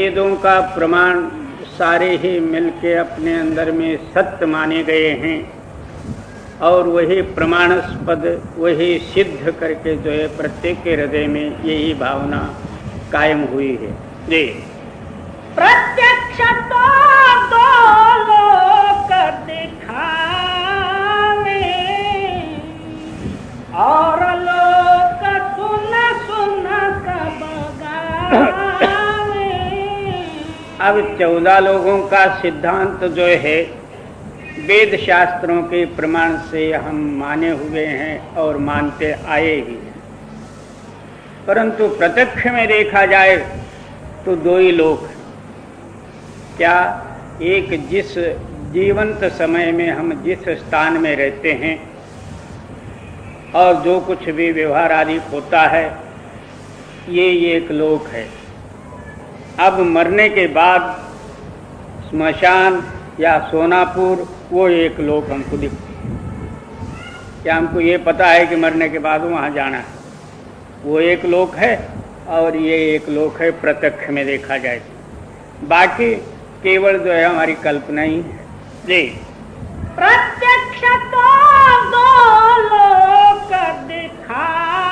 वेदों का प्रमाण सारे ही मिलके अपने अंदर में सत्य माने गए हैं और वही प्रमाणास्पद वही सिद्ध करके जो है प्रत्येक के हृदय में यही भावना कायम हुई है। जी प्रत्यक्ष तो दो लोक दिखावे और लोक सुन सुन सब गावे। अब 14 लोगों का सिद्धांत जो है वेद शास्त्रों के प्रमाण से हम माने हुए हैं और मानते आए ही हैं, परंतु प्रत्यक्ष में देखा जाए तो 2 ही लोक हैं। क्या? एक जिस जीवंत समय में हम जिस स्थान में रहते हैं और जो कुछ भी व्यवहार आदि होता है ये एक लोक है। अब मरने के बाद स्मशान या सोनापुर वो एक लोक हमको दिखता है। क्या हमको ये पता है कि मरने के बाद वहाँ जाना है? वो एक लोक है और ये एक लोक है प्रत्यक्ष में देखा जाए। बाकी केवल जो है हमारी कल्पना ही है। जी प्रत्यक्ष तो दो लोक दिखावे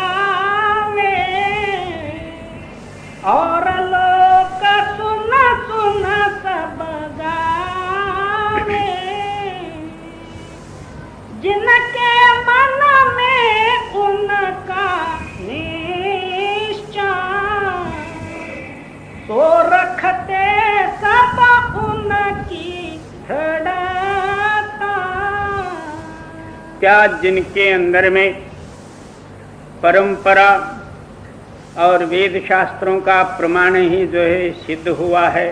और लोक सुन सुन सब गावे। जिनके मन में उनका निश्चय सो रखते सब उनकी धड़ता। क्या जिनके अंदर में परंपरा और वेद शास्त्रों का प्रमाण ही जो है सिद्ध हुआ है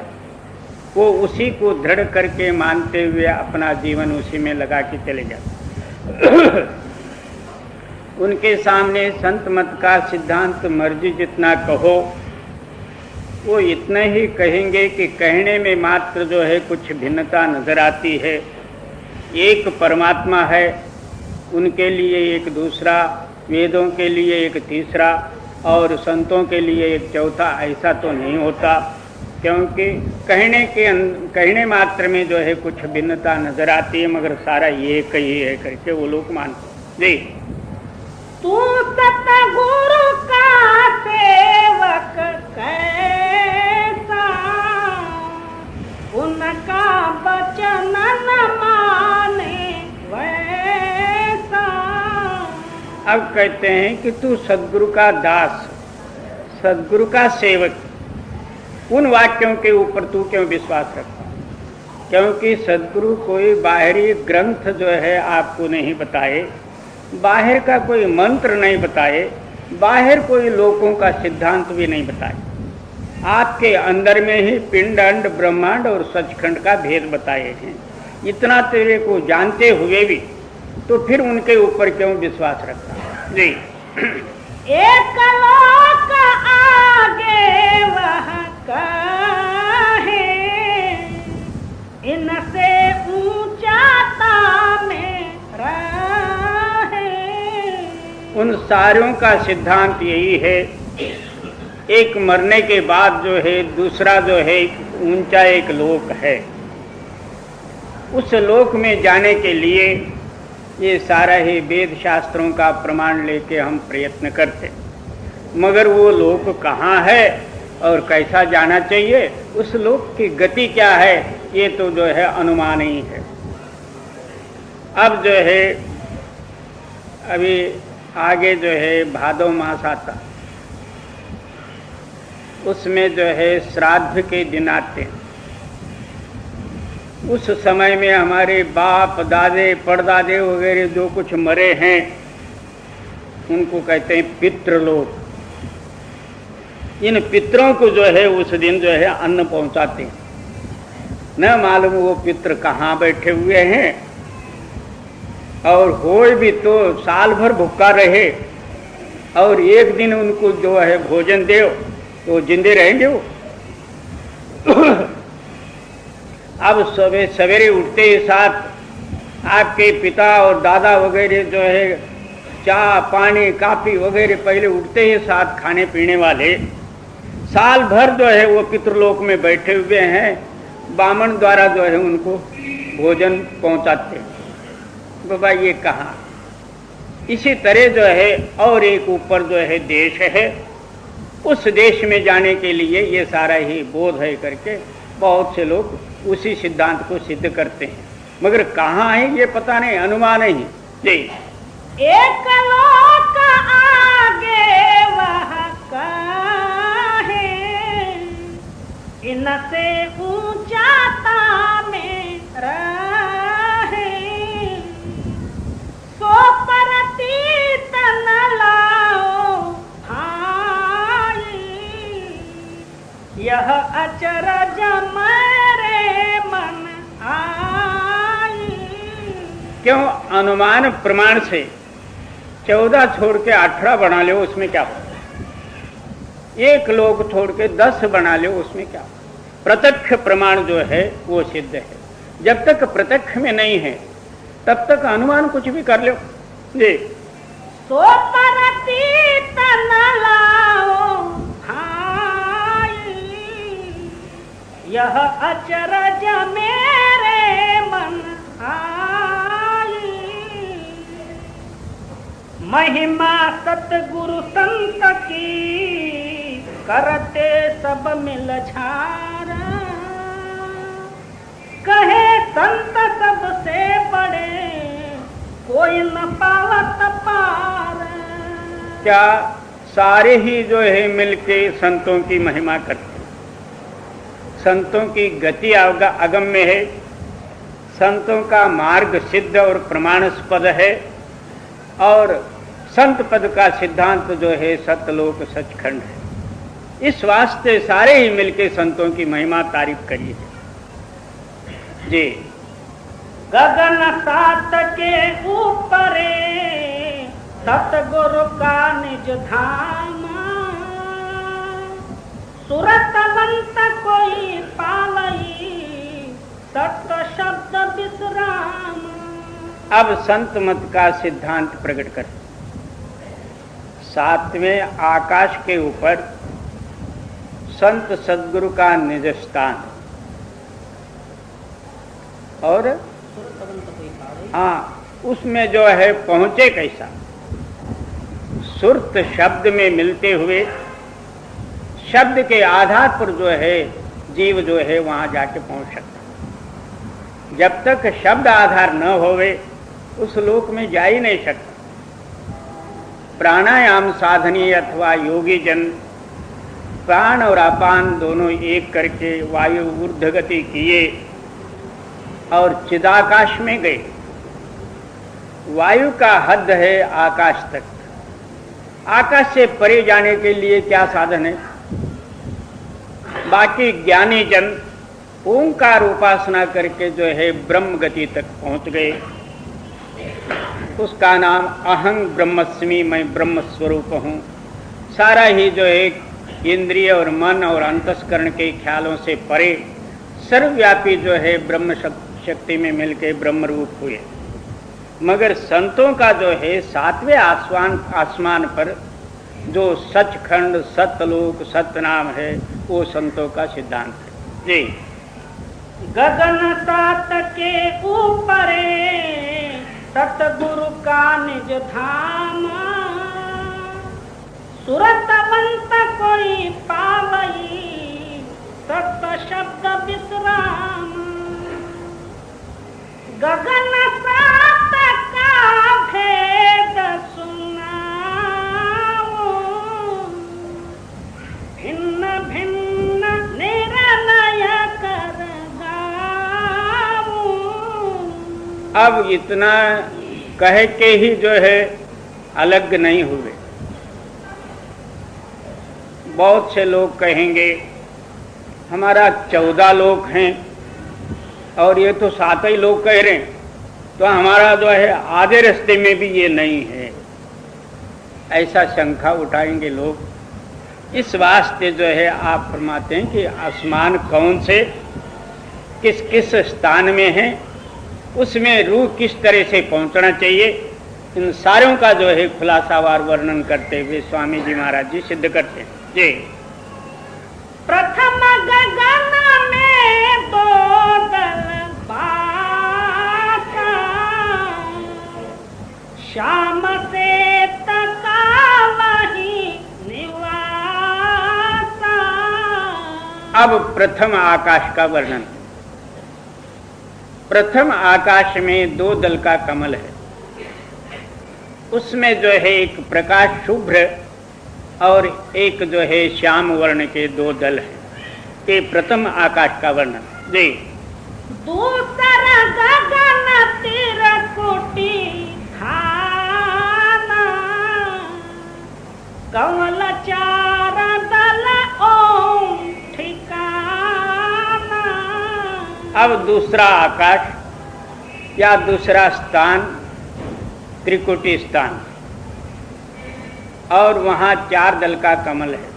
वो उसी को दृढ़ करके मानते हुए अपना जीवन उसी में लगा के चले जाते। उनके सामने संत मत का सिद्धांत मर्जी जितना कहो वो इतना ही कहेंगे कि कहने में मात्र जो है कुछ भिन्नता नजर आती है। एक परमात्मा है, उनके लिए एक दूसरा, वेदों के लिए एक तीसरा और संतों के लिए एक चौथा, ऐसा तो नहीं होता। क्योंकि कहने मात्र में जो है कुछ भिन्नता नजर आती है मगर सारा एक ही है करके वो लोग मानते। जी तू सतगुरु का सेवक कैसा उनका वचन न माने वैसा। अब कहते हैं कि तू सद्गुरु का दास, सद्गुरु का सेवक, उन वाक्यों के ऊपर तू क्यों विश्वास रखता? क्योंकि सद्गुरु कोई बाहरी ग्रंथ जो है आपको नहीं बताए, बाहर का कोई मंत्र नहीं बताए, बाहर कोई लोगों का सिद्धांत भी नहीं बताए। आपके अंदर में ही पिंड अंड ब्रह्मांड और सचखंड का भेद बताए हैं। इतना तेरे को जानते हुए भी तो फिर उनके ऊपर क्यों विश्वास रखता? जी एक लोक आगे वह कहे इनसे ऊंचा में रहे। उन सारों का सिद्धांत यही है, एक मरने के बाद जो है दूसरा जो है ऊंचा एक लोक है। उस लोक में जाने के लिए ये सारा ही वेद शास्त्रों का प्रमाण लेके हम प्रयत्न करते, मगर वो लोक कहाँ है और कैसा जाना चाहिए, उस लोक की गति क्या है, ये तो जो है अनुमान ही है। अब जो है अभी आगे जो है भादो मास आता, उसमें जो है श्राद्ध के दिन आते हैं। उस समय में हमारे बाप दादे परदादे वगैरह जो कुछ मरे हैं उनको कहते हैं पितृलोक। इन पितरों को जो है उस दिन जो है अन्न पहुंचाते हैं। न मालूम वो पितर कहाँ बैठे हुए हैं और कोई भी तो साल भर भूखा रहे और एक दिन उनको जो है भोजन दे तो जिंदे रहेंगे वो। अब सवेरे उठते ही साथ आपके पिता और दादा वगैरह जो है चाय पानी काफ़ी वगैरह पहले उठते ही साथ खाने पीने वाले साल भर जो है वो पितृलोक में बैठे हुए हैं, बामन द्वारा जो है उनको भोजन पहुंचाते हैं। बाबा ये कहाँ? इसी तरह जो है और एक ऊपर जो है देश है, उस देश में जाने के लिए ये सारा ही बोध है करके बहुत से लोग उसी सिद्धांत को सिद्ध करते हैं, मगर कहाँ है ये पता नहीं, अनुमान ही। जी, एक लोक आगे वह काहे, इनसे ऊंचा में रहे, सो परतीत न लाओ भाई, यह अचरज मेरे मन आई। क्यों? अनुमान प्रमाण से 14 छोड़ के 18 बना लो, उसमें क्या होता? एक लोग छोड़ के 10 बना लो, उसमें क्या? प्रत्यक्ष प्रमाण जो है वो सिद्ध है। जब तक प्रत्यक्ष में नहीं है तब तक अनुमान कुछ भी कर लो। जी, सो परतीत न लाओ भाई, यह अचरज मेरे मन आई। महिमा सतगुरु संत की करते सब मिल झारा, कहे संत सबसे बड़े कोई न पावत पार। क्या सारे ही जो है मिलके संतों की महिमा करते? संतों की गति अगम्य है, संतों का मार्ग सिद्ध और प्रमाणस्पद है, और संत पद का सिद्धांत जो है सतलोक सचखंड है। इस वास्ते सारे ही मिलके संतों की महिमा तारीफ करिए। जी, गगन सात के ऊपरे सतगुरु का निज धाम, सुरतवंत कोई पावई सत्य शब्द विश्राम। अब संत मत का सिद्धांत प्रकट कर। 7वें आकाश के ऊपर संत सद्गुरु का निज स्थान, और हाँ, उसमें जो है पहुंचे कैसा? सुरत शब्द में मिलते हुए शब्द के आधार पर जो है जीव जो है वहां जाके पहुंच सकता। जब तक शब्द आधार न होवे उस लोक में जा ही नहीं सकता। प्राणायाम साधनी अथवा योगी जन प्राण और अपान दोनों एक करके वायु ऊर्ध्व गति किए और चिदाकाश में गए। वायु का हद है आकाश तक। आकाश से परे जाने के लिए क्या साधन है? बाकी ज्ञानी जन ओंकार उपासना करके जो है ब्रह्म गति तक पहुंच गए। उसका नाम अहं ब्रह्मस्मि, मैं ब्रह्म स्वरूप हूँ। सारा ही जो है इंद्रिय और मन और अंतस्करण के ख्यालों से परे सर्वव्यापी जो है ब्रह्म शक्ति में मिलके ब्रह्म रूप हुए। मगर संतों का जो है 7वें आसमान पर जो सचखंड सतलोक सतनाम है वो संतों का सिद्धांत है। जी, गगन सात के ऊपरे सतगुरु का निज धाम, सुरतवंत कोई पावई सत्य शब्द विश्राम। गगन सात का भेद सुनाओ, भिन्न भिन्न निर्णय कर गाओ। अब इतना कह के ही जो है अलग नहीं हुए। बहुत से लोग कहेंगे हमारा 14 लोक हैं और ये तो 7 ही लोग कह रहे हैं, तो हमारा जो है आधे रास्ते में भी ये नहीं है, ऐसा शंका उठाएंगे लोग। इस वास्ते जो है आप फरमाते हैं कि आसमान कौन से किस किस स्थान में है, उसमें रूह किस तरह से पहुंचना चाहिए, इन सारों का जो है खुलासावार वर्णन करते हुए स्वामी जी महाराज जी सिद्ध करते हैं। जी, प्रथम गगन में दो दल बासा, श्याम से तका वही निवासा। अब प्रथम आकाश का वर्णन। प्रथम आकाश में दो दल का कमल है, उसमें जो है एक प्रकाश शुभ्र और एक जो है श्याम वर्ण के दो दल हैं। ये प्रथम आकाश का वर्णन जी। दूसरा गगन तिरकुटी खाना, कमल चार दल ओम ठिकाना। अब दूसरा आकाश या दूसरा स्थान त्रिकुटी स्थान, और वहाँ चार दल का कमल है।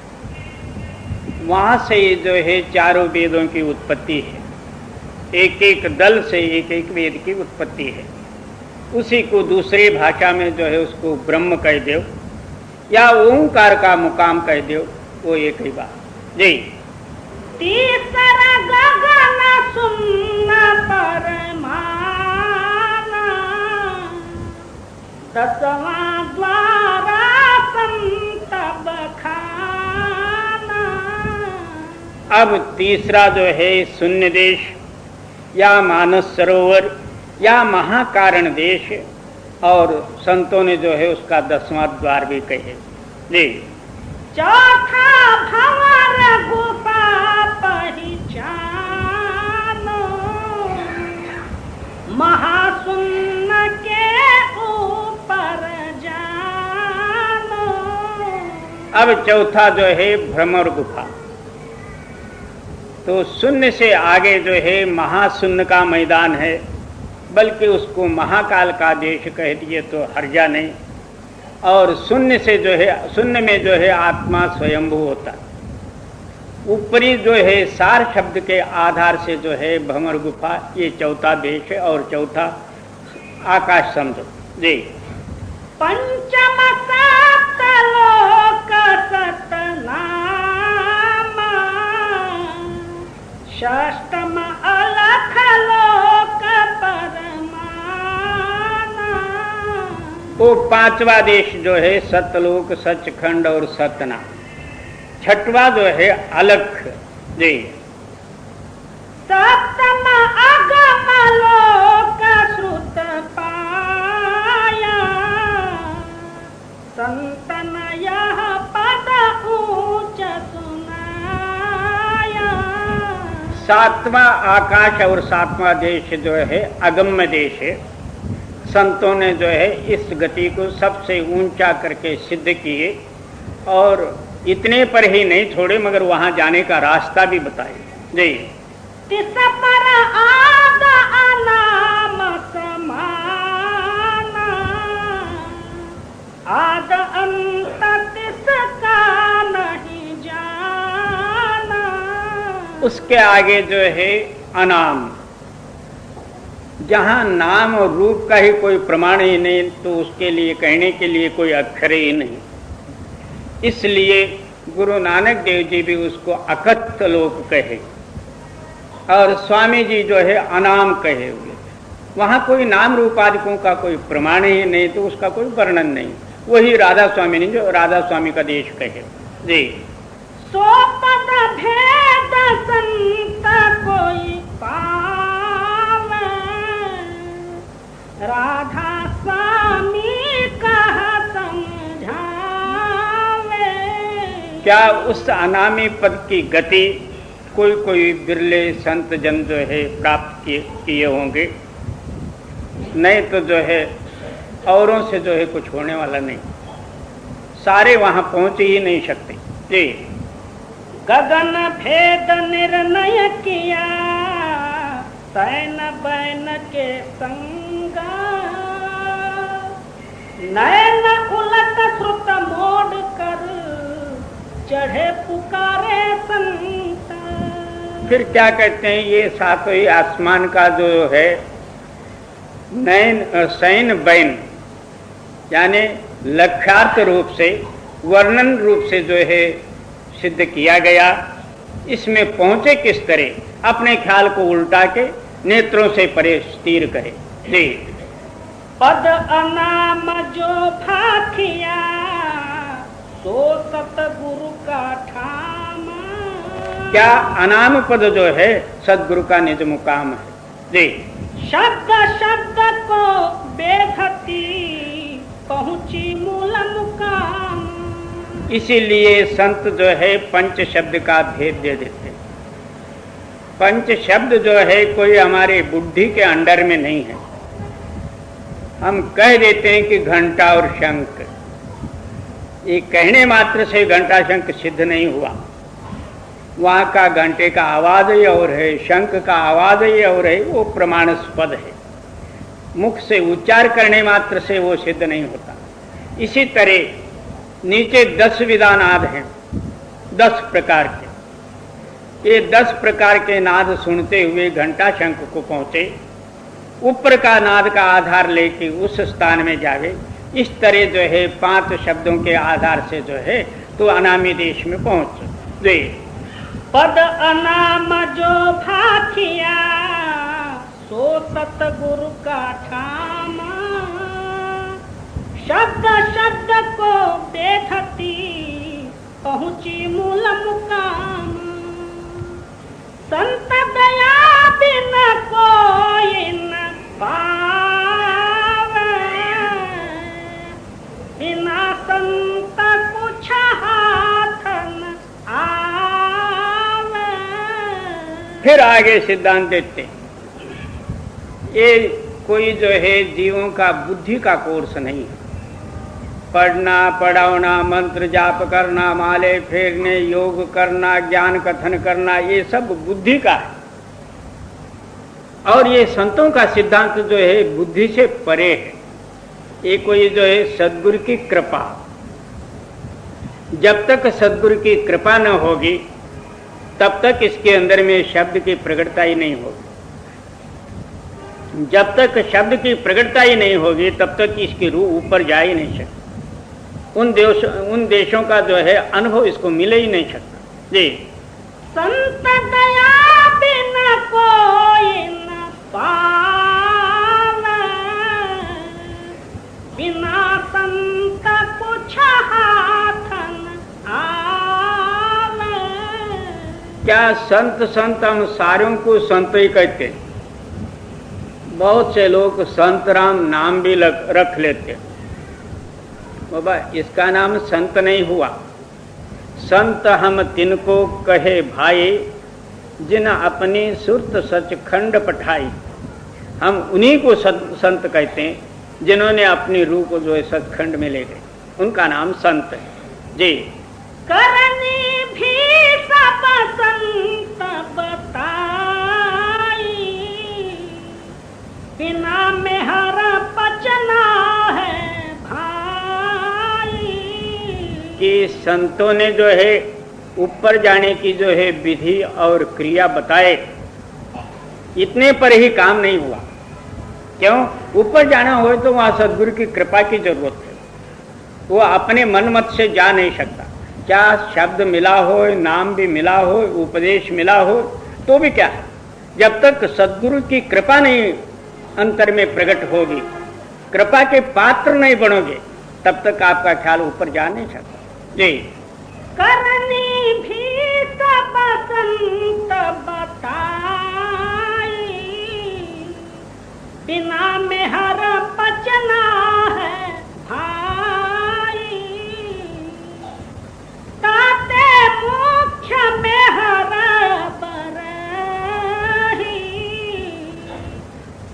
वहाँ से जो है चारों वेदों की उत्पत्ति है, एक एक दल से एक एक वेद की उत्पत्ति है। उसी को दूसरी भाषा में जो है उसको ब्रह्म कह दो या ओंकार का मुकाम कह दो, वो एक ही बात जी। तीसरा गगन सुन्न परमाना, दसवां द्वारा संत बखाना। अब तीसरा जो है शून्य देश या मानस सरोवर या महाकारण देश, और संतों ने जो है उसका 10वां द्वार भी कहे जी। चौथा भंवर गुफा पहचानो, महाशून्य के ऊपर जानो। अब चौथा जो है भ्रमर गुफा। तो शून्य से आगे जो है महाशून्य का मैदान है, बल्कि उसको महाकाल का देश कह दिए तो हर्जा नहीं। और शून्य से जो है, शून्य में जो है आत्मा स्वयंभू होता। ऊपरी जो है सार शब्द के आधार से जो है भ्रमर गुफा, ये चौथा देश है और चौथा आकाश समझो जी। पंचम सप्तलोक सतनामा, षष्ठम अलख लोक परमाना। वो पांचवा देश जो है सतलोक, सचखंड और सतना। छठवा जो है अलख जी। सप्तम अगम लोक श्रुत पाया, संतन यह पद ऊंच सुनाया। सातवां आकाश और सातवां देश जो है अगम्य देश है। संतों ने जो है इस गति को सबसे ऊंचा करके सिद्ध किए, और इतने पर ही नहीं छोड़े मगर वहां जाने का रास्ता भी बताए जी। तिस पर आद अनाम समाना, आद अंत तिसका नहीं जाना। उसके आगे जो है अनाम, जहां नाम और रूप का ही कोई प्रमाण ही नहीं, तो उसके लिए कहने के लिए कोई अक्षर ही नहीं। इसलिए गुरु नानक देव जी भी उसको अकथ लोक कहे, और स्वामी जी जो है अनाम कहे हुए। वहाँ कोई नाम रूपादिकों का कोई प्रमाण ही नहीं, तो उसका कोई वर्णन नहीं। वही राधा स्वामी ने जो राधा स्वामी का देश कहे जी। सो पद भेद संत कोई पावे, राधा स्वामी कह समझावे। क्या उस अनामी पद की गति कोई कोई बिरले संत जन जो है प्राप्त किए होंगे, नहीं तो जो है औरों से जो है कुछ होने वाला नहीं। सारे वहां पहुंच ही नहीं सकते जी। गगन भेद निर्णय किया, सैन बैन के संगा। नैन उलट श्रुत मोड़ कर, चढ़े पुकारे संत। फिर क्या कहते हैं, ये सातों ही आसमान का जो है नैन सैन बैन, यानी लक्ष्यार्थ रूप से वर्णन रूप से जो है सिद्ध किया गया। इसमें पहुंचे किस तरह, अपने ख्याल को उल्टा के नेत्रों से परे स्थिर करे। जी। पद अनाम जो भाखिया सो सतगुरु का ठामा। क्या अनाम पद जो है सदगुरु का निज मुकाम है। जी। शब्द शब्द को बेखती पहुंची मूल मुकाम। इसीलिए संत जो है पंच शब्द का भेद दे देते। पंच शब्द जो है कोई हमारे बुद्धि के अंडर में नहीं है। हम कह देते हैं कि घंटा और शंख, ये कहने मात्र से घंटा शंख सिद्ध नहीं हुआ। वहां का घंटे का आवाज ही और है, शंख का आवाज ही और है, वो प्रमाणास्पद है। मुख से उच्चार करने मात्र से वो सिद्ध नहीं होता। इसी तरह नीचे 10 विधा नाद हैं, 10 प्रकार के। ये 10 प्रकार के नाद सुनते हुए घंटा शंख को पहुंचे, ऊपर का नाद का आधार लेके उस स्थान में जावे। इस तरह जो है 5 शब्दों के आधार से जो है तो अनामी देश में पहुंचे। पद अनाम जो भाखिया सो सतगुरु का ठामा। शब्द शब्द को देखती पहुंची मूल मुकाम। संत दया बिन कोई न पावे, बिना संत कुछ हाथ न आवे। फिर आगे सिद्धांत देते हैं, ये कोई जो है जीवों का बुद्धि का कोर्स नहीं है। पढ़ना, पढ़ाना, मंत्र जाप करना, माले फेरने, योग करना, ज्ञान कथन करना, ये सब बुद्धि का है। और ये संतों का सिद्धांत जो है बुद्धि से परे है। ये कोई जो है सद्गुरु की कृपा, जब तक सद्गुरु की कृपा न होगी तब तक इसके अंदर में शब्द की प्रकटता ही नहीं होगी। जब तक शब्द की प्रकटता ही नहीं होगी तब तक इसकी रूह ऊपर जा ही नहीं सकती। उन देशों का जो है अनुभव इसको मिले ही नहीं सकता। जी। संत दया बिना कोई न पावे, बिना संत कुछ हाथ न आवे। क्या संत संत हम सारों को संत ही कहते हैं। बहुत से लोग संत राम नाम भी रख लेते हैं। बाबा इसका नाम संत नहीं हुआ। संत हम तिनको कहे भाई, जिन अपनी सुरत सचखंड पठाई। हम उन्हीं को संत कहते हैं जिन्होंने अपनी रूह को जो है सचखंड में ले गए, उनका नाम संत है। जी। करनी भी सब संत बताई, बिना मेहर पचना है कि संतों ने जो है ऊपर जाने की जो है विधि और क्रिया बताए, इतने पर ही काम नहीं हुआ। क्यों? ऊपर जाना हो तो वहां सदगुरु की कृपा की जरूरत है। वो अपने मन मत से जा नहीं सकता। क्या शब्द मिला हो, नाम भी मिला हो, उपदेश मिला हो तो भी क्या है, जब तक सदगुरु की कृपा नहीं अंतर में प्रकट होगी, कृपा के पात्र नहीं बनोगे, तब तक आपका ख्याल ऊपर जा नहीं सकता। जी। करनी भी सब संत बताई, बिना मेहर पचना है भाई। ताते मुख्य मेहर बरही,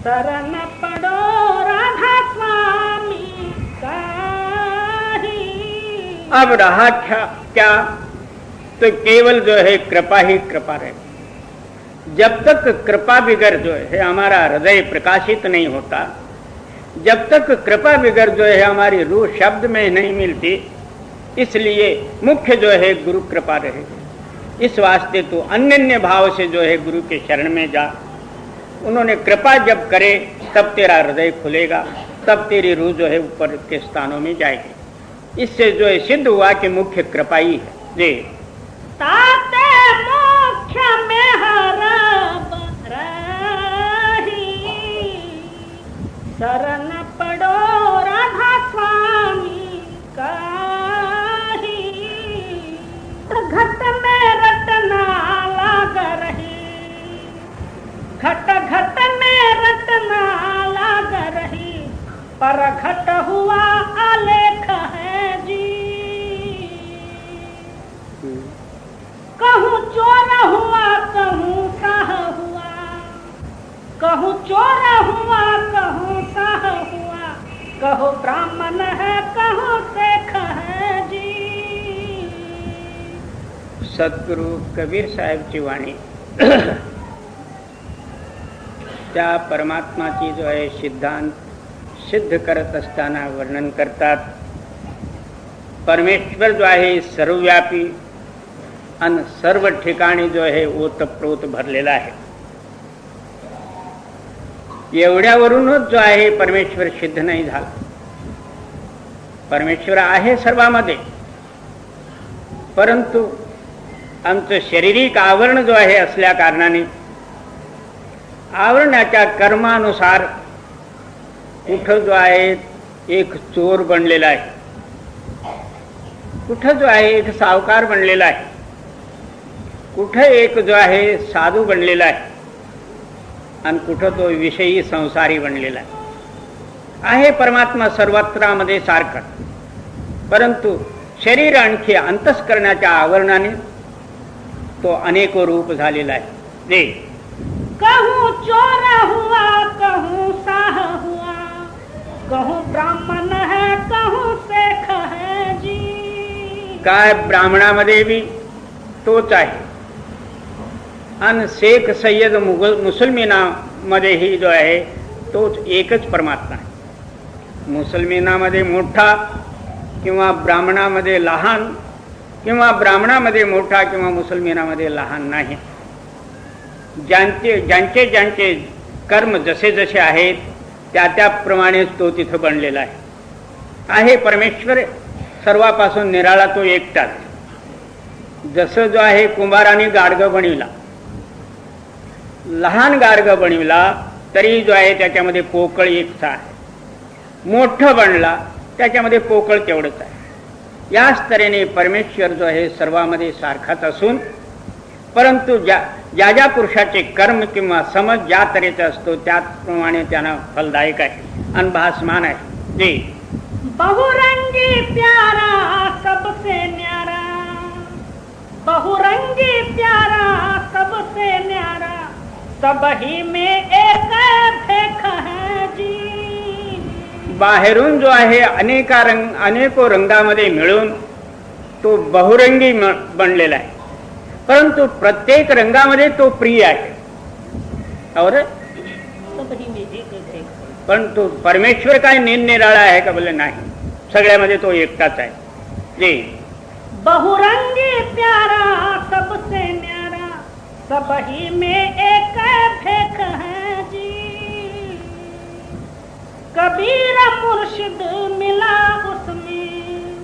शरण पड़ो राधा स्वामी का। अब रहा क्या, तो केवल जो है कृपा ही कृपा रहे। जब तक कृपा बिगर जो है हमारा हृदय प्रकाशित नहीं होता, जब तक कृपा बिगर जो है हमारी रूह शब्द में नहीं मिलती, इसलिए मुख्य जो है गुरु कृपा रहेगी। इस वास्ते तो अन्य भाव से जो है गुरु के शरण में जा। उन्होंने कृपा जब करे तब तेरा हृदय खुलेगा, तब तेरी रूह जो है ऊपर के स्थानों में जाएगी। इससे जो है सिद्ध हुआ कि मुख्य कृपा ही है। जी। ताते शरण पड़ो राधा स्वामी काही, घट में रटना लाग रही, घट घट में रटना लाग रही, पर घट हुआ आलेख है जी। कहूँ चोर हुआ कहूँ साह हुआ, कहूँ चोर हुआ कहूँ साह हुआ, कहूँ ब्राह्मण है कहूँ शेख है जी। सद्गुरु कबीर साहेबची वाणी त्या परमात्माची जो आहे सिद्धांत सिद्ध करत असताना वर्णन करतात। परमेश्वर जो आहे सर्वव्यापी आणि सर्व ठिकाणी जो आहे ओतप्रोत भरलेला आहे। एवढ्यावरूनच जो आहे परमेश्वर सिद्ध नाही झाला। परमेश्वर आहे सर्वांमध्ये, परंतु आमचं शारीरिक आवरण जो आहे असल्या कारणाने आवरणाच्या कर्मानुसार कुठं जो आहे एक चोर बनलेला आहे, कुठं जो आहे एक सावकार बनलेला आहे, कुठं एक जो आहे साधू बनलेला आहे आणि कुठं तो विषयी संसारी बनलेला आहे। परमात्मा सर्वत्रामध्ये सारखा, परंतु शरीर आणखी अंतःकरणाच्या आवरणाने तो अनेक रूप झालेला आहे। जे कहूँ चोर हुआ कहूँ साह हुआ, कहूँ ब्राह्मण है कहूँ शेख है जी। काय ब्राह्मणामध्ये बी तोच आहे आणि शेख सय्यद मुसलमानामध्येही जो आहे तोच एकच परमात्मा आहे। मुसलमानामध्ये मोठा किंवा ब्राह्मणामध्ये लहान किंवा ब्राह्मणामध्ये मोठा किंवा मुसलमानामध्ये लहान नाही। ज्यांचे ज्यांचे ज्यांचे कर्म जसे जसे आहेत त्या त्याप्रमाणेच तो तिथं बनलेला आहे। परमेश्वर सर्वापासून निराळा तो एकटाच। जसं जो आहे कुंभाराने गाडगं बनविला, लहान गाडगं बनविला तरी जो आहे त्याच्यामध्ये पोकळ एकच आहे, मोठं बनला त्याच्यामध्ये पोकळ तेवढंच आहे। याच तऱ्हेने परमेश्वर जो आहे सर्वांमध्ये सारखाच असून, परंतु ज्या ज्या पुरुषाचे कर्म किंवा समज ज्या तऱ्हेचा असतो त्याप्रमाणे त्यांना फलदायक आहे आणि भासमान आहे। जी बहुरंगी प्यारा सबसे न्यारा, बहुरंगी प्यारा सबसे न्यारा, सब ही में एक फेख है जी। बाहेरून जो आहे अनेको रंगामध्ये मिळून तो बहुरंगी बनलेला आहे, परंतु प्रत्येक रंगामध्ये तो प्रिय आहे। और पण तो परमेश्वर काय निरनिराळा आहे का? बोले नाही, सगळ्यामध्ये तो एकटाच आहे। जी बहुरंगी प्यारा सबसे न्यारा, सब ही में एक फेख है जी। कबीर मुर्शिद मिला उसमें,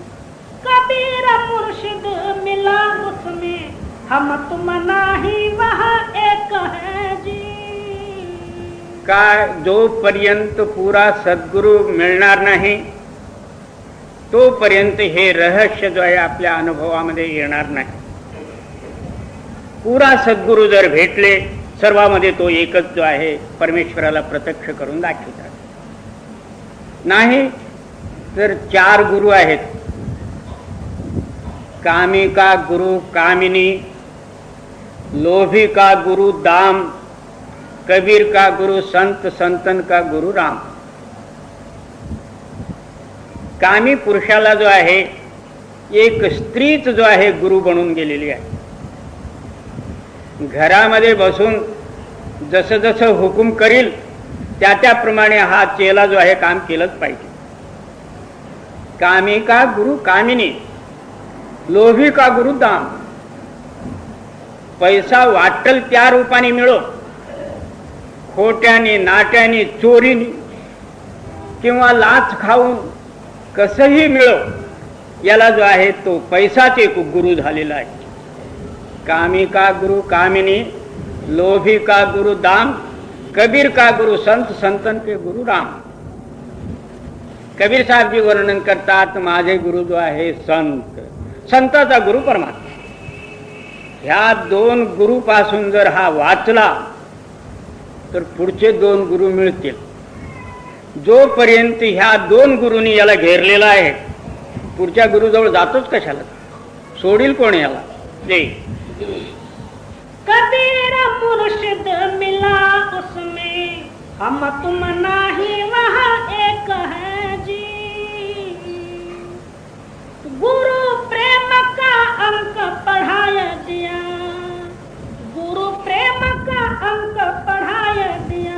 कबीर मुर्शिद मिला उसमें, हम तुम नाही वहाँ एक है जी। काय जोपर्यंत पुरा सद्गुरु मिळणार नाही तोपर्यंत हे रहस्य जो आहे आपल्या अनुभवामध्ये येणार नाही। पुरा सद्गुरु जर भेटले सर्वांमध्ये तो एकच जो आहे परमेश्वराला प्रत्यक्ष करून दाखवतात। नाही तर चार गुरु आहेत, कामी का गुरु कामिनी, लोभी का गुरु दाम, कबीर का गुरु संत, संतन का गुरु राम। कामी पुरुषाला जो आहे एक स्त्रीच जो आहे गुरु बनून गेलेली आहे। घरामध्ये बसून जसं जसं हुकूम करील त्याप्रमाणे हा चेला जो आहे काम केलंच पाहिजे। कामी का गुरु कामिनी, लोभी का गुरु दाम। पैसा वाटल त्या रूपाने मिळो, खोट्याने नाट्याने चोरीने किंवा लाच खाऊन कसंही मिळो, याला जो आहे तो पैसाच एक गुरु झालेला आहे। कामी का गुरु कामिनी, लोभी का गुरु दाम, कबीर का गुरु संत, संतन के गुरु राम। कबीर साहेबजी वर्णन करतात, माझे गुरु जो आहे संत, संताचा गुरु परमात्मा. ह्या दोन गुरुपासून जर हा वाचला तर पुढचे दोन गुरु मिळतील. जोपर्यंत ह्या दोन गुरुंनी याला घेरलेला आहे, पुढच्या गुरुजवळ जातोच कशाला, सोडील कोण याला. जे कबीर मुर्शिद मिला उसमें, हम तुम नहीं वहाँ एक है जी. गुरु प्रेम का अंक पढ़ाया दिया, गुरु प्रेम का अंक पढ़ाया दिया.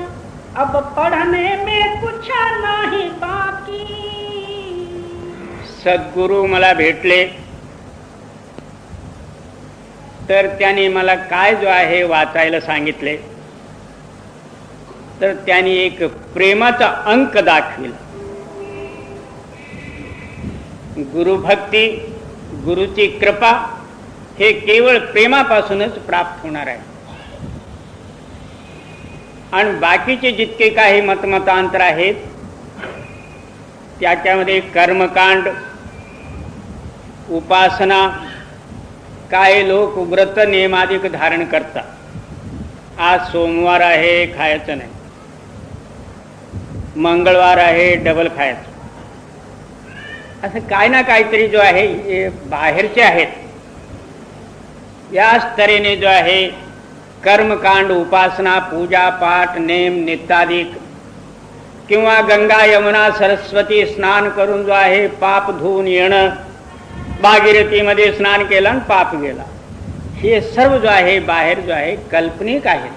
अब पढ़ने में कुछ नहीं बाकी. सद्गुरु मला भेटले तर त्याने मला काय जो आहे वाचायला सांगितले, तर त्याने एक प्रेमाचा अंक दाखविला. गुरुभक्ती, गुरुची कृपा हे केवळ प्रेमापासूनच प्राप्त होणार आहे. आणि बाकीचे जितके काही मतमतांतर आहेत त्याच्यामध्ये कर्मकांड, उपासना, काही लोक व्रत नियमाधिक धारण करतात. आज सोमवार आहे, खायचं नाही, मंगळवार आहे, डबल खायचं, असं काय ना काहीतरी जो आहे हे बाहेरचे आहेत. याच तऱ्हेने जो आहे कर्मकांड, उपासना, पूजा पाठ, नेम नित्याधिक, किंवा गंगा यमुना सरस्वती स्नान करून जो आहे पाप धुवून येणं, भागीरथीमध्ये स्नान केलं आणि पाप गेला, हे सर्व जो आहे बाहेर जो आहे काल्पनिक आहे.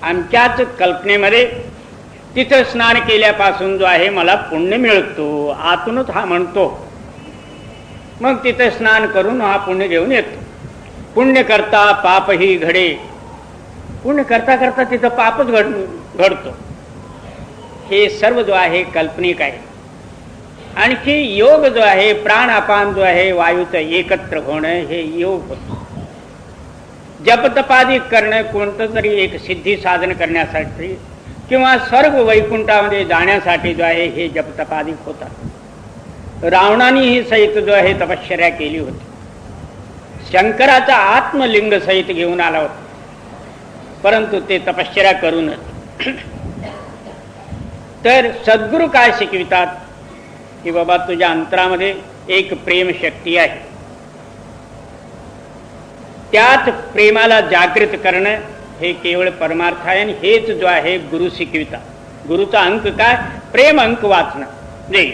आमच्याच कल्पनेमध्ये तिथं स्नान केल्यापासून जो आहे मला पुण्य मिळतो, आतूनच हा म्हणतो. मग तिथं स्नान करून हा पुण्य घेऊन येतो. पुण्य करता पापही घडे, पुण्य करता करता तिथं पापच घडतो. हे सर्व जो आहे काल्पनिक आहे. आणखी योग जो आहे, प्राण अपान जो आहे वायूचं एकत्र होणं, हे योग होतं. जपतपादी करणं, कोणतं तरी एक सिद्धी साधन करण्यासाठी किंवा स्वर्ग वैकुंठामध्ये जाण्यासाठी जो आहे हे जपतपादी होतात. रावणानेही सहित जो आहे तपश्चर्या केली होती. शंकराचा आत्मलिंग सहित घेऊन आला होता, परंतु ते तपश्चर्या करूनच. तर सद्गुरू काय शिकवितात की बाबा तुझ्या अंतरामध्ये एक प्रेम शक्ती आहे, त्याच प्रेमाला जागृत करणं हे केवळ परमार्थ आहे. आणि हेच जो आहे गुरु शिकवितात. गुरुचा अंक काय? प्रेम अंक वाचणं. जे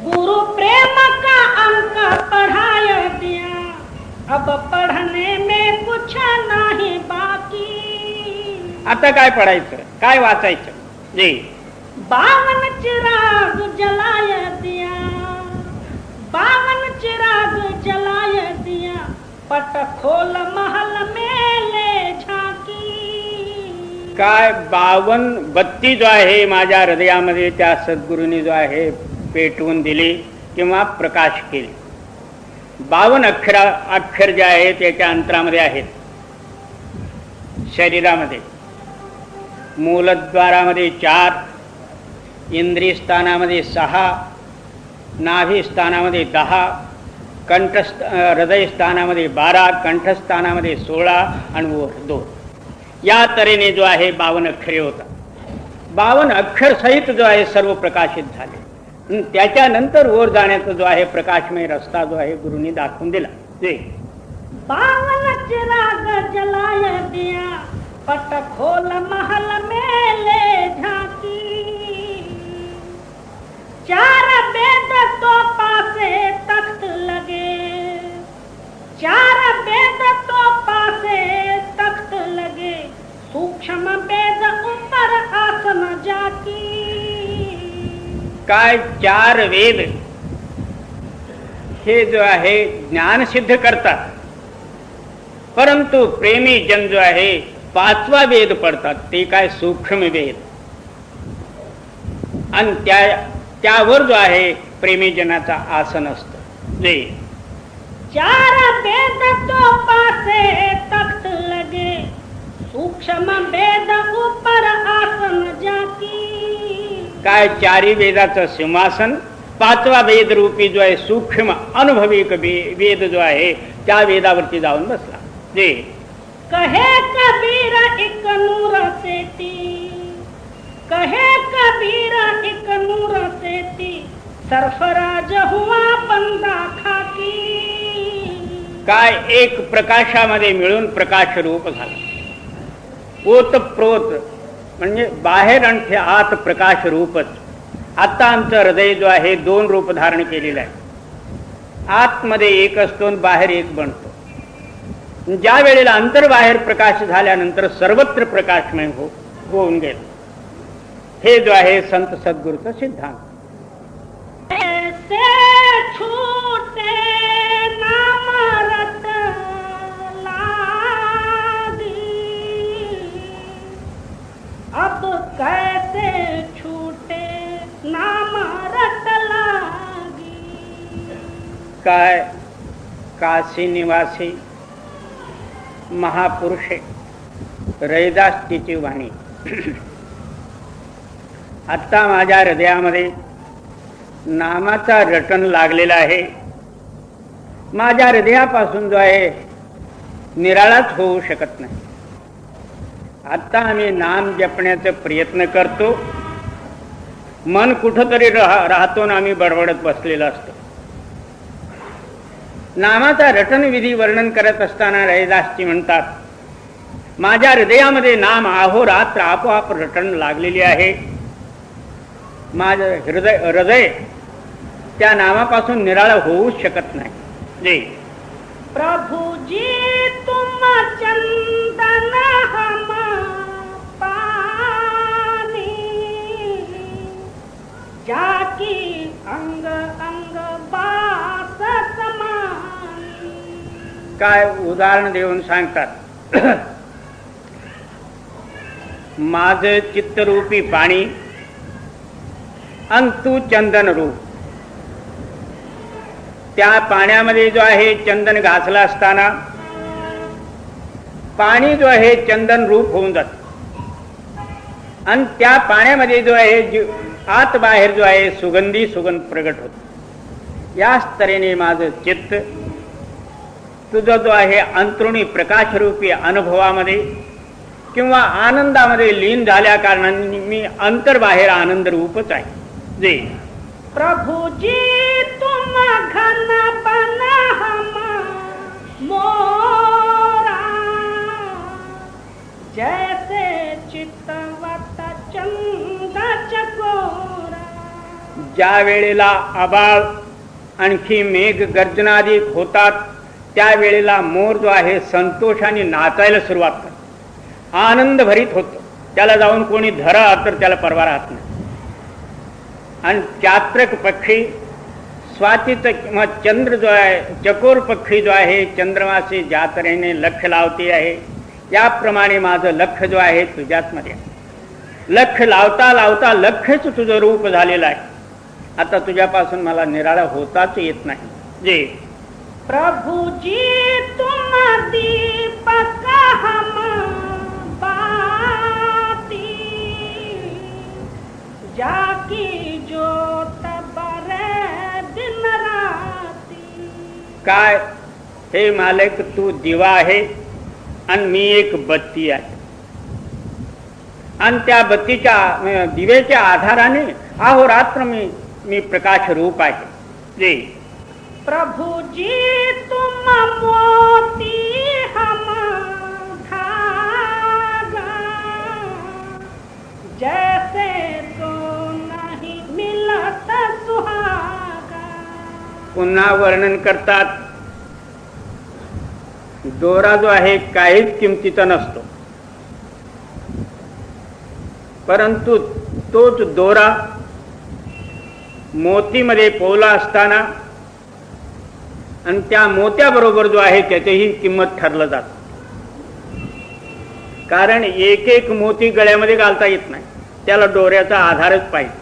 गुरु प्रेम का अंक पढ़ाया दिया, अब पढ़ने में कुछ नहीं बाकी. आता काय पढायचं, काय वाचायचं? जे 52 चिराग जलाया दिया, 52 चिराग जलाया दिया, पट खोल महल में ले झाकी. काय 52 बत्ती जो आहे माझ्या हृदयामध्ये त्या सद्गुरूंनी जो आहे पेटवून दिली किंवा प्रकाश केली. 52 अक्षर जे आहे त्याच्या अंतरामध्ये आहेत. शरीरामध्ये मूलद्वारामध्ये 4, इंद्रिय स्थानामध्ये 6, नाभी स्थानामध्ये 10, हृदय स्थानामध्ये 12, कंठस्थानामध्ये 16 आणि वर 2. या तऱ्हेने जो आहे 52 अक्षरे होतात. 52 अक्षर सहित जो आहे सर्व प्रकाशित झाले. त्याच्यानंतर वर जाण्याचा जो आहे प्रकाशमय रस्ता जो आहे गुरुनी दाखवून दिला. जे 52 चिराग जलाया दिया, पट खोल महल में ले झाकी. 4 वेद तो पासे तख्त लगे, 4 वेद तो पासे तख्त लगे, सूक्ष्म वेद ऊपर आसन जाकी. काय 4 वेद हे जो आहे ज्ञान सिद्ध करतात, परंतु प्रेमी जन जो आहे 5वा वेद पडतात. ते काय सूक्ष्म वेद. आणि त्यावर जो आहे प्रेमी जनाचा आसन असतं. जे 4 वेद तो पासे तख्त लगे, सूक्ष्म वेद ऊपर आसन जाकी. काय चारी वेदाचं सिंहासन, पाचवा वेद रूपी जो आहे सूक्ष्म अनुभवी वेद जो आहे त्या वेदावरती जाऊन बसला. जे कहे कबीर एक नूर सेती, कहे कबीर एक नूर सेती, सरफराज हुआ बंदा खाकी. काय एक प्रकाशामध्ये मिळून प्रकाश रूप झाला. ओत प्रोत म्हणजे बाहेर आणि आत प्रकाश रूपच. आता आमचं हृदय जो आहे दोन रूप धारण केलेलं आहे. आतमध्ये एक असतो आणि बाहेर एक बनतो. ज्या वेळेला अंतर बाहेर प्रकाश झाल्यानंतर सर्वत्र प्रकाशमय होऊन गेलं. हे जो आहे संत सद्गुरूचा सिद्धांत. छूटे नाम रट लागी, अब कैसे छूटे नाम रट लागी. काय काशी निवासी महापुरुष रैदासची वाणी आता माझ्या हृदयामध्ये नामाचा रटन लागलेला आहे. माझ्या हृदयापासून जो आहे निराळाच होऊ शकत नाही. आता आम्ही नाम जपण्याचा प्रयत्न करतो. मन कुठंतरी राहतो ना आम्ही बडबडत बसलेलो असतो. नामाचा रटन विधी वर्णन करत असताना रैदासजी म्हणतात, माझ्या हृदयामध्ये नाम अहोरात्र आपोआप रटन लागलेली आहे. माझं हृदय त्या नामापासून निराळ होऊच शकत नाही. जे प्रभुजी तुम चंदन हम पानी, जाकी अंग अंग बास समानी. काय उदाहरण देऊन सांगतात, माझं चित्तरूपी पाणी अंतू चंदन रूप. त्या पाण्यामध्ये जो आहे चंदन घासला असताना पाणी जो आहे चंदन रूप होऊन जात. आणि त्या पाण्यामध्ये जो आहे आत बाहेर जो आहे सुगंध प्रगट होतो. याच तऱ्हेने माझं चित्त तुझं जो आहे अंतरुणी प्रकाशरूपी अनुभवामध्ये किंवा आनंदामध्ये लीन झाल्या कारणाने मी अंतर्बाहेर आनंद रूपच आहे. जे प्रभुजी तुम घन बन हम मोरा, जैसे चित्तवत चंद चकोरा. ज्या वेळेला आबाळ आणखी मेघ गर्जनादी होतात त्यावेळेला मोर जो आहे संतोषाने नाचायला सुरुवात करतो. आनंद भरीत होतो. त्याला जाऊन कोणी धरा तर त्याला परवा राहत नाही. आणि चात्रक पक्षी स्वातीचं किंवा चंद्र जो आहे चकोर पक्षी जो आहे चंद्रमासी ज्या तऱ्हेने लक्ष लावते आहे याप्रमाणे माझं लक्ष जो आहे तुझ्याच मध्ये. लक्ष लावता लावता लक्षच तुझं रूप झालेलं आहे. आता तुझ्यापासून मला निराळा होताच येत नाही. जे प्रभुजी तुम दीपक हम बाती, जाकी ज्योत बरे दिन राती. काय हे मालक तू दिवा आहे आणि मी एक बत्ती आहे. आणि त्या बत्तीच्या दिव्याच्या आधाराने अहोरात्र मी प्रकाश रूप आहे. जे प्रभुजी तुम मोती हम धागा, जैसे तो नहीं मिलत सुहागा. पुन्हा वर्णन करतात, दोरा जो आहे काहीच किमतीचा नसतो, परंतु तोच दोरा मोतीमध्ये पोवला असताना आणि त्या मोत्याबरोबर जो आहे त्याचीही किंमत ठरलं जात. कारण एक एक मोती गळ्यामध्ये घालता येत नाही, त्याला दोऱ्याचा आधारच पाहिजे.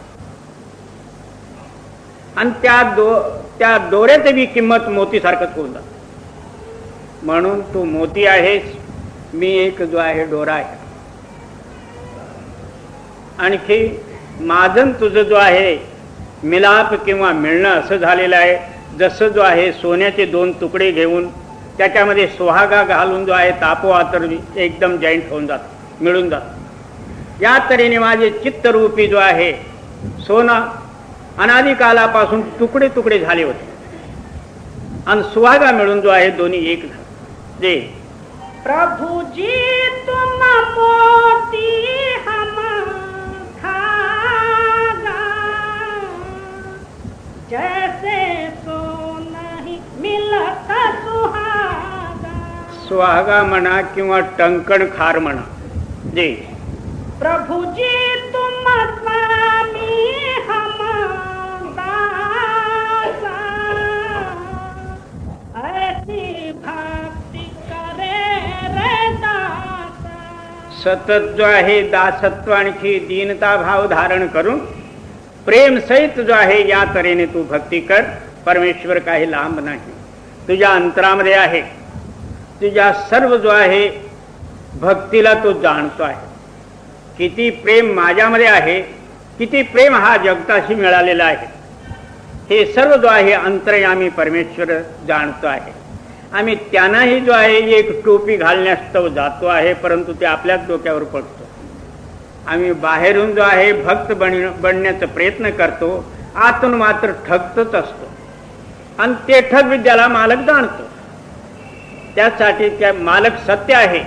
आणि त्या दोऱ्याची बी किंमत मोतीसारखंच होऊन जात. म्हणून तू मोती आहेस, मी एक जो आहे दोरा आहे. आणखी माझं तुझं जो आहे मिलाप किंवा मिळणं असं झालेलं आहे. जसं जो आहे सोन्याचे 2 तुकडे घेऊन त्याच्यामध्ये सुहागा घालून जो आहे तापोआतर एकदम जॉईंट होऊन जात, मिळून जात. या तऱ्हेने माझे चित्तरूपी जो आहे सोनं अनादिकालापासून तुकडे तुकडे झाले होते आणि सुहागा मिळून जो आहे दोन्ही एक झाले. जे प्रभु जी तुम मोती हम धागा, जैसे सोना मिलता सुहागा. सुहागा म्हणा किंवा टंकण खार म्हणा. जे प्रभु जी तुम स्वामी हम दासा, ऐसी भक्ति करे रे दासा. सतत जो आहे दासत्व आणखी दीनता भाव धारण करून प्रेम सहित जो आहे या तऱ्हेने तू भक्ती कर. परमेश्वर काही लांब नाही, तुझ्या अंतरामध्ये आहे. तुझ्या सर्व जो आहे भक्तीला तो जाणतो आहे. किती प्रेम माझ्यामध्ये आहे, किती प्रेम हा जगताशी मिळालेला आहे, हे सर्व जो आहे अंतर्यामी परमेश्वर जाणतो आहे. आम्ही त्यांनाही जो आहे एक टोपी घालण्यास तो जातो आहे, परंतु ते आपल्याच डोक्यावर पडतो. आम्ही बाहेरून जो आहे भक्त बनण्याचा प्रयत्न करतो, आतून मात्र ठगतच असतो आणि ते ठग विद्याला मालक जाणतो. त्यासाठी त्या मालक सत्य आहे.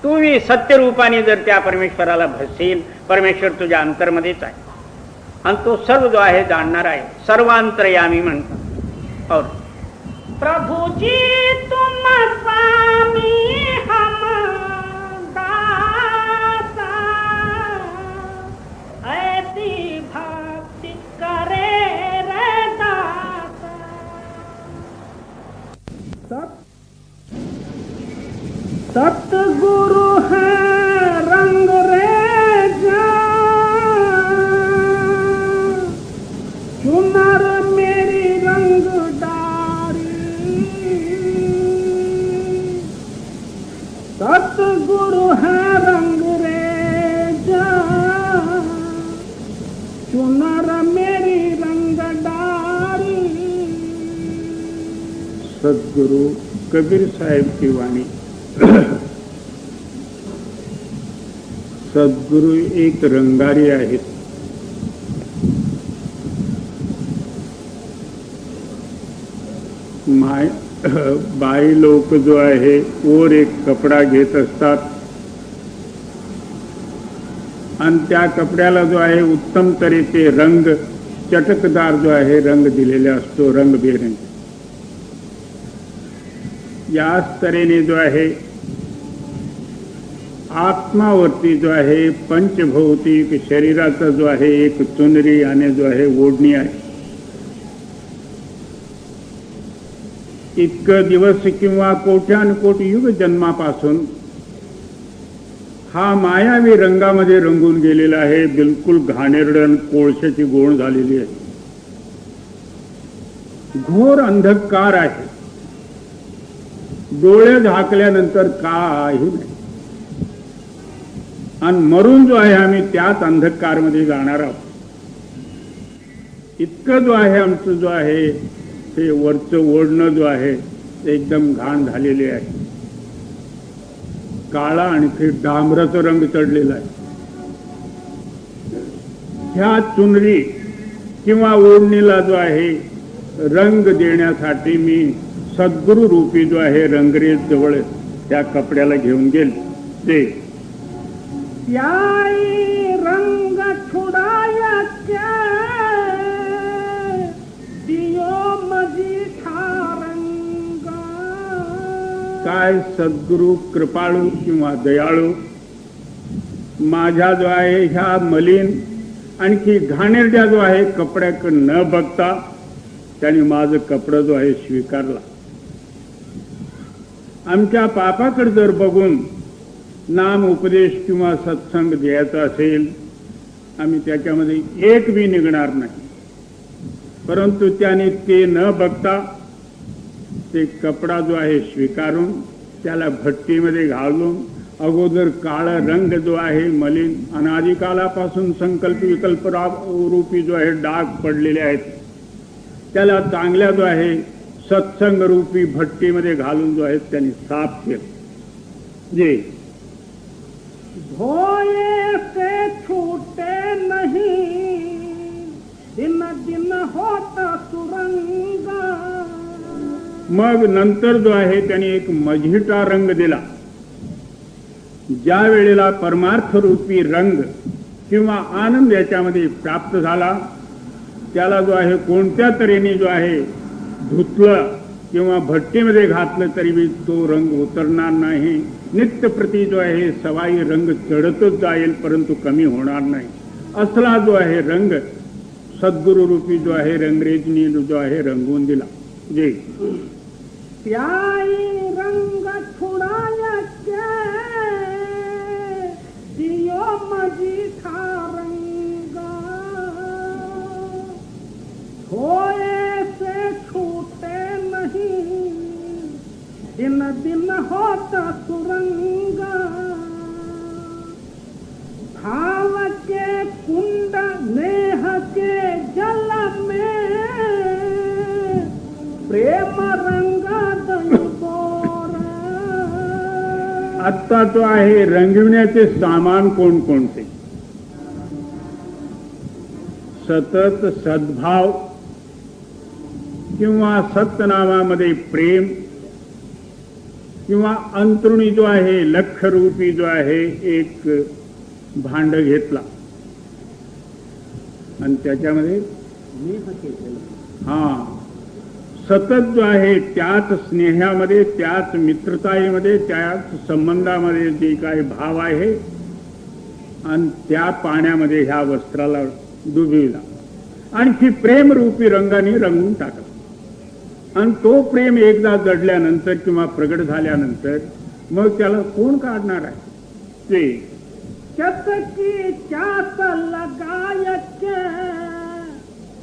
तुम्ही सत्य रूपाने जर त्या परमेश्वराला भसील, परमेश्वर तुझ्या अंतरमध्येच आहे आणि तो सर्व जो आहे जाणणार आहे. सर्वांतरयामी म्हणतात. और प्रभु जी तुम स्वामी हम दासा, ऐसी भक्ति करे रे दासा. सतगुरु है रंग रे जा, चुनर मेरी रंग डारी. सतगुरु है रंग रे जा, चुनर मेरी रंग डारी. सद्गुरु कबीर साहेब की वाणी. सद्गुरु एक रंगारी आहेत. बाई लोक जो आहे वर एक कपडा घेत असतात आणि त्या कपड्याला जो आहे उत्तम तऱ्हेचे रंग चटकदार जो आहे रंग दिलेला असतो, रंगबेरंगी. याच तऱ्हेने जो आहे आत्मावरती जो आहे पंचभौतिक शरीराचा जो आहे एक चुनरी आणि जो आहे ओढणी आहे. इतकं दिवस किंवा कोट्यानकोटी युग जन्मापासून हा मायावी रंगामध्ये रंगून गेलेला आहे. बिलकुल घाणेरडण कोळशाची गोण झालेली आहे. घोर अंधकार आहे. डोळे झाकल्यानंतर काही नाही आणि मरून जो आहे आम्ही त्याच अंधकारमध्ये जाणार आहोत. इतकं जो आहे आमचं जो आहे ते वरचं ओढणं जो आहे ते एकदम घाण झालेले आहे. काळा आणि ते डांबराचा रंग चढलेला आहे. ह्या चुनरी किंवा ओढणीला जो आहे रंग देण्यासाठी मी सद्गुरु रूपी जो आहे रंगरेज जवळ त्या कपड्याला घेऊन गेले. ते याई रंग छुड़ाया क्या दियो मजी रंग. काय सद्गुरु कृपाळू किंवा दयाळू माझ्या जो आहे ह्या मलिन आणखी घाणेरड्या जो आहे कपड्याकडे न बघता त्यांनी माझं कपडं जो आहे स्वीकारला. आमच्या पापाकडे जर बघून नाम उपदेश किंवा सत्संग द्यायचा असेल आम्ही त्याच्यामध्ये एक बी निघणार नाही. परंतु त्याने ते न बघता ते कपडा जो आहे स्वीकारून त्याला भट्टीमध्ये घालून अगोदर काळा रंग जो आहे मलिन अनादिकालापासून संकल्प विकल्प रूपी जो आहे डाग पडलेले आहेत, त्याला चांगल्या जो आहे सत्संग रूपी भट्टीमध्ये घालून जो आहे त्यांनी साफ केलं। जे धोए से छूटे नहीं, दिन दिन होता सुरंगा। मग नंतर जो आहे त्यांनी एक मझिटा रंग दिला। ज्या वेळेला परमार्थ रूपी रंग किंवा आनंद याच्यामध्ये प्राप्त झाला, त्याला जो आहे कोणत्या तऱ्हेने जो आहे धुतलं किंवा भट्टीमध्ये घातलं तरी बी तो रंग उतरणार नाही। नित्यप्रती जो आहे सवाई रंग चढतच जाईल, परंतु कमी होणार नाही। असला जो आहे रंग सद्गुरु रूपी जो आहे रंगरेजनी जो आहे रंगवून दिला। जे प्याई रंग छुड़ाया के दियो मझिठा रंगा, धोए से छूटे नहीं, दिन दिन होता सुरंगा। भाव के कुंड नेह के जल में, प्रेम रंगा दई बोरा। आत्ता तो आहे रंगविण्याचे सामान कोणकोणते? सतत सद्भाव किंवा सत्यनामामध्ये प्रेम किंवा अंतरुणी जो आहे लक्षरूपी जो आहे एक भांड घेतला आणि त्याच्यामध्ये सतत जो आहे त्याच स्नेहामध्ये, त्याच मित्रताईमध्ये, त्याच संबंधामध्ये जे काही भाव आहे आणि त्या पाण्यामध्ये ह्या वस्त्राला डुबिवला, आणखी प्रेमरूपी रंगाने रंगून टाकला। आणि तो प्रेम एकदा जडल्यानंतर किंवा प्रगट झाल्यानंतर मग त्याला कोण काढणार आहे? ते चटकी चास लगाय के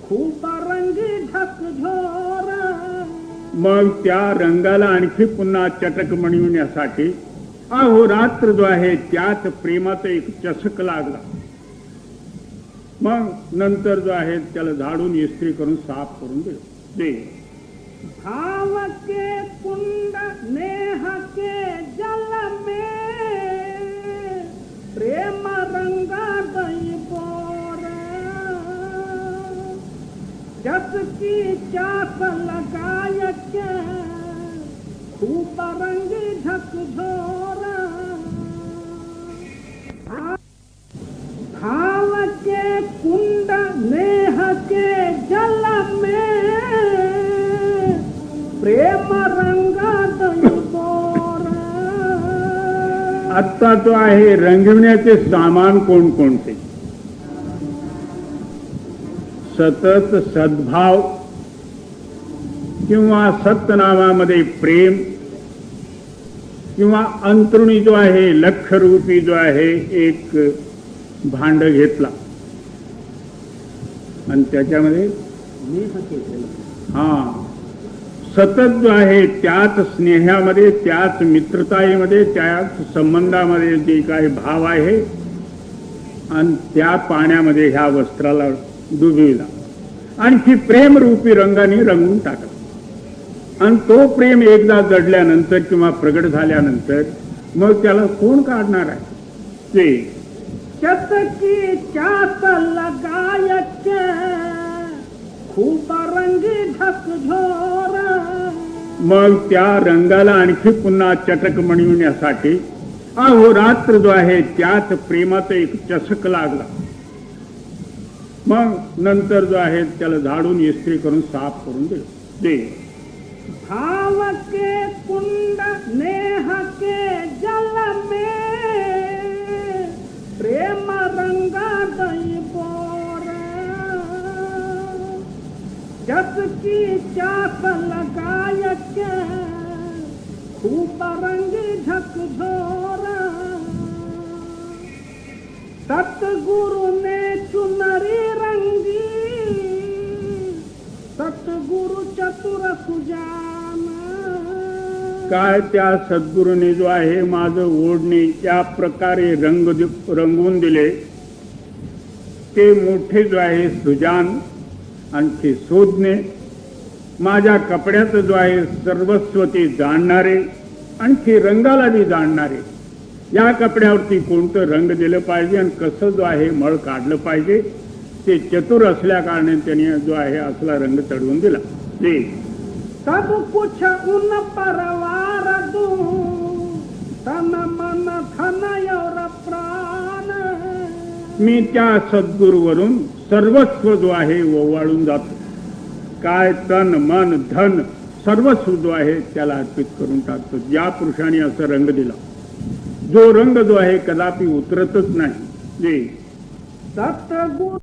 खूप रंगी ढकझोर। मग त्या रंगाला आणखी पुन्हा चटक म्हणविण्यासाठी अहोरात्र जो आहे त्याच प्रेमाचा एक चषक लागला। मग नंतर जो आहे त्याला झाडून इस्त्री करून साफ करून दिलं। ते भाव के कुंड नेह के जल में, प्रेम रंगा दई बोरा। जस की चास लगाय के खूब रंगी ढकझोरा। भाव के कुंड नेह के जल में, प्रेम रंगा दई बोरा। आत्ता तो आहे रंगविण्याचे सामान कोणकोणते? सतत सद्भाव किंवा सत्यनामामध्ये प्रेम किंवा अंतरुणी जो आहे लक्षरूपी जो आहे एक भांड घेतला आणि त्याच्यामध्ये सतत जो आहे त्याच स्नेहामध्ये, त्याच मित्रताईमध्ये, त्याच संबंधामध्ये जे काही भाव आहे आणि त्या पाण्यामध्ये ह्या वस्त्राला डुबिवला, आणखी प्रेमरूपी रंगाने रंगून टाकला। आणि तो प्रेम एकदा जडल्यानंतर किंवा प्रगट झाल्यानंतर मग त्याला कोण काढणार आहे? ते चटकी चास लगाय के खूप रंगी ढकझोर। मग त्या रंगाला आणखी पुन्हा चटक म्हणविण्यासाठी अहोरात्र जो आहे त्याच प्रेमाचा एक चषक लागला। मग नंतर जो आहे त्याला झाडून इस्त्री करून साफ करून दिलं। ते भाव के कुंड नेह के जल में, प्रेम रंगा दई बोरा। जस की चास लगाय के खूब रंगी ढकझोरा। सतगुरु ने चुनरी रंगी, सतगुरु चतुर सुजाना। काय त्या सद्गुरूने जो आहे माझं ओढणे या प्रकारे रंगवून दिले, ते मोठे जो आहे सुजान, आणखी शोधणे, माझ्या कपड्याचं जो आहे सर्वस्व ते जाणणारे, आणखी रंगाला बी जाणणारे, या कपड्यावरती कोणतं रंग दिलं पाहिजे आणि कसं जो आहे मळ काढलं पाहिजे, ते चतुर असल्या कारणे त्याने जो आहे असला रंग चढवून दिला. ते सब कुछ उन परवार दूं, तन मन धन और प्राण. मी त्या सद्गुरूवरून सर्वस्व जो आहे ओवाळून जातो. काय तन मन धन सर्वस्व जो आहे त्याला अर्पित करून टाकतो. ज्या पुरुषाने असं रंग दिला, जो रंग जो आहे कदापि उतरतच नाही. सतगुरु